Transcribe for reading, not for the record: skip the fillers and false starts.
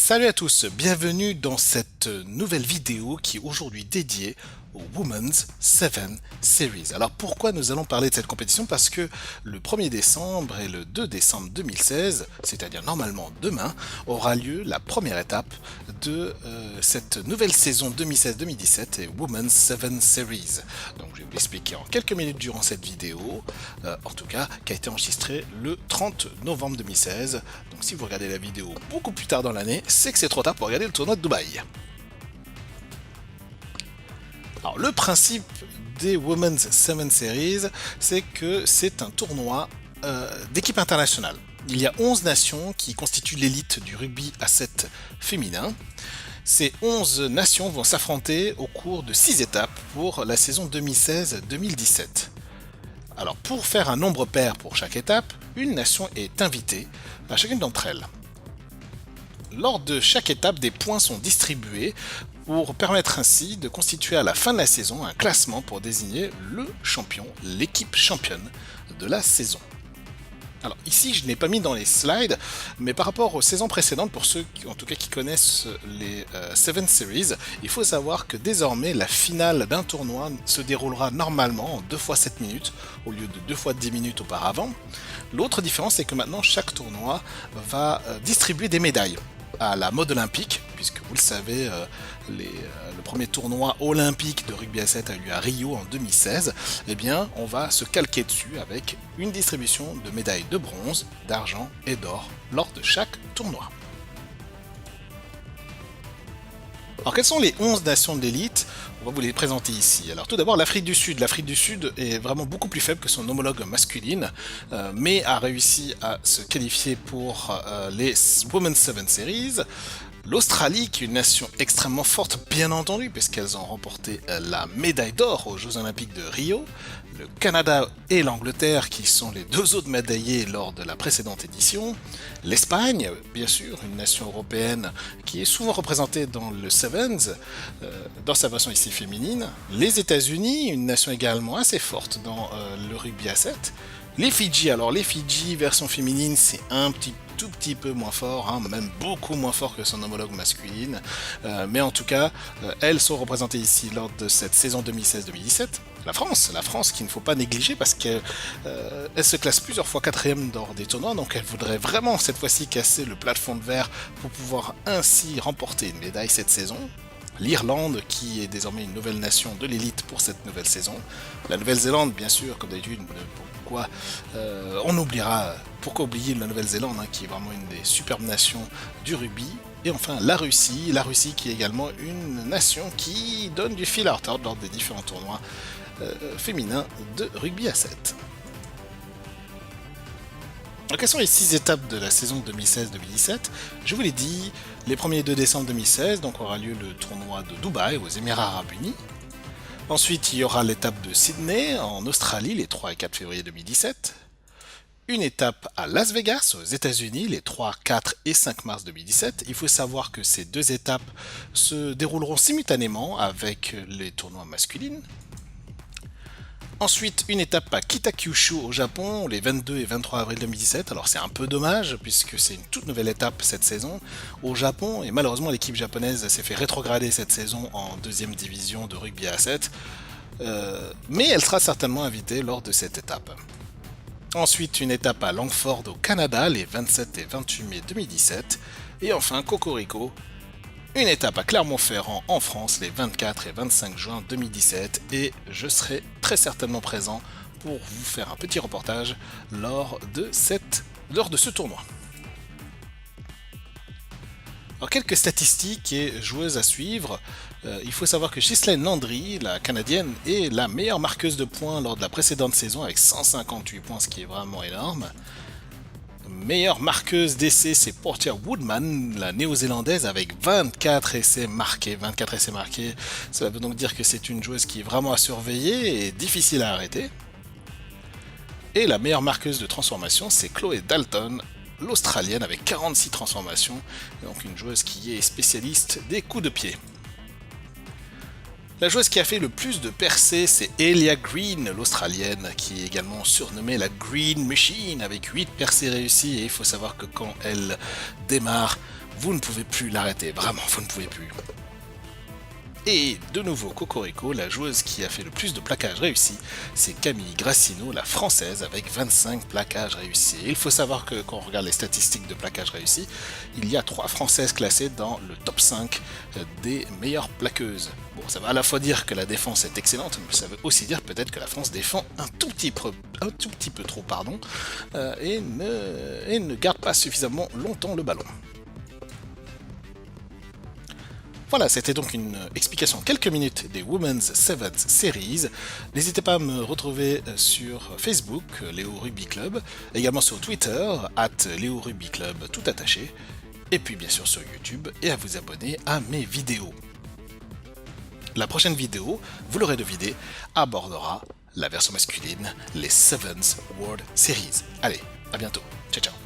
Salut à tous, bienvenue dans cette nouvelle vidéo qui est aujourd'hui dédiée au Women's 7 Series. Alors pourquoi nous allons parler de cette compétition? Parce que le 1er décembre et le 2 décembre 2016, c'est-à-dire normalement demain, aura lieu la première étape de cette nouvelle saison 2016-2017 et Women's 7 Series. Donc je vais vous l'expliquer en quelques minutes durant cette vidéo, en tout cas qui a été enregistrée le 30 novembre 2016. Donc si vous regardez la vidéo beaucoup plus tard dans l'année, c'est que c'est trop tard pour regarder le tournoi de Dubaï. Alors le principe des Women's 7 Series, c'est que c'est un tournoi d'équipe internationale. Il y a 11 nations qui constituent l'élite du rugby à 7 féminin. Ces 11 nations vont s'affronter au cours de 6 étapes pour la saison 2016-2017. Alors pour faire un nombre pair pour chaque étape, une nation est invitée à chacune d'entre elles. Lors de chaque étape, des points sont distribués pour permettre ainsi de constituer à la fin de la saison un classement pour désigner le champion, l'équipe championne de la saison. Alors ici je n'ai pas mis dans les slides, mais par rapport aux saisons précédentes, pour ceux qui, en tout cas qui connaissent les 7 Series, il faut savoir que désormais la finale d'un tournoi se déroulera normalement en 2 fois 7 minutes au lieu de 2 fois 10 minutes auparavant. L'autre différence c'est que maintenant chaque tournoi va distribuer des médailles à la mode olympique, puisque vous le savez, le premier tournoi olympique de rugby à 7 a eu lieu à Rio en 2016, eh bien on va se calquer dessus avec une distribution de médailles de bronze, d'argent et d'or lors de chaque tournoi. Alors quelles sont les 11 nations de l'élite? On va vous les présenter ici. Alors tout d'abord l'Afrique du Sud. L'Afrique du Sud est vraiment beaucoup plus faible que son homologue masculine, mais a réussi à se qualifier pour les Women's 7 Series. L'Australie, qui est une nation extrêmement forte, bien entendu, puisqu'elles ont remporté la médaille d'or aux Jeux Olympiques de Rio. Le Canada et l'Angleterre, qui sont les deux autres médaillés lors de la précédente édition. L'Espagne, bien sûr, une nation européenne qui est souvent représentée dans le Sevens, dans sa version ici féminine. Les États-Unis, une nation également assez forte dans le rugby à 7. Les Fidji, alors les Fidji, version féminine, c'est tout petit peu moins fort, hein, même beaucoup moins fort que son homologue masculine, mais en tout cas, elles sont représentées ici lors de cette saison 2016-2017. La France qu'il ne faut pas négliger parce qu'elle se classe plusieurs fois quatrième lors des tournois, donc elle voudrait vraiment cette fois-ci casser le plafond de verre pour pouvoir ainsi remporter une médaille cette saison. L'Irlande, qui est désormais une nouvelle nation de l'élite pour cette nouvelle saison. La Nouvelle-Zélande, bien sûr, comme d'habitude, pourquoi oublier la Nouvelle-Zélande, hein, qui est vraiment une des superbes nations du rugby. Et enfin, la Russie qui est également une nation qui donne du fil à retordre lors des différents tournois féminins de rugby à 7. Alors, quelles sont les 6 étapes de la saison 2016-2017? Je vous l'ai dit, les 1er et 2 décembre 2016, donc aura lieu le tournoi de Dubaï aux Émirats Arabes Unis. Ensuite, il y aura l'étape de Sydney en Australie les 3 et 4 février 2017. Une étape à Las Vegas aux États-Unis les 3, 4 et 5 mars 2017. Il faut savoir que ces deux étapes se dérouleront simultanément avec les tournois masculins. Ensuite, une étape à Kitakyushu au Japon, les 22 et 23 avril 2017. Alors c'est un peu dommage, puisque c'est une toute nouvelle étape cette saison au Japon, et malheureusement l'équipe japonaise s'est fait rétrograder cette saison en deuxième division de rugby à 7, mais elle sera certainement invitée lors de cette étape. Ensuite, une étape à Langford au Canada, les 27 et 28 mai 2017. Et enfin, Cocorico, une étape à Clermont-Ferrand en France les 24 et 25 juin 2017 et je serai très certainement présent pour vous faire un petit reportage lors de ce tournoi. Alors quelques statistiques et joueuses à suivre. Il faut savoir que Ghislaine Landry, la Canadienne, est la meilleure marqueuse de points lors de la précédente saison avec 158 points, ce qui est vraiment énorme. Meilleure marqueuse d'essais, c'est Portia Woodman, la néo-zélandaise, avec 24 essais marqués. 24 essais marqués, cela veut donc dire que c'est une joueuse qui est vraiment à surveiller et difficile à arrêter. Et la meilleure marqueuse de transformation, c'est Chloé Dalton, l'Australienne, avec 46 transformations, donc une joueuse qui est spécialiste des coups de pied. La joueuse qui a fait le plus de percées, c'est Elia Green, l'Australienne, qui est également surnommée la Green Machine, avec 8 percées réussies, et il faut savoir que quand elle démarre, vous ne pouvez plus l'arrêter, vraiment, vous ne pouvez plus. Et de nouveau, Cocorico, la joueuse qui a fait le plus de plaquages réussis, c'est Camille Grassino, la française, avec 25 plaquages réussis. Et il faut savoir que quand on regarde les statistiques de plaquages réussis, il y a 3 françaises classées dans le top 5 des meilleures plaqueuses. Bon, ça veut à la fois dire que la défense est excellente, mais ça veut aussi dire peut-être que la France défend un tout petit peu trop, et ne garde pas suffisamment longtemps le ballon. Voilà, c'était donc une explication en quelques minutes des Women's Sevens Series. N'hésitez pas à me retrouver sur Facebook, Léo Rugby Club, également sur Twitter, @LéoRugbyClub, tout attaché, et puis bien sûr sur YouTube, et à vous abonner à mes vidéos. La prochaine vidéo, vous l'aurez deviné, abordera la version masculine, les Sevens World Series. Allez, à bientôt. Ciao ciao.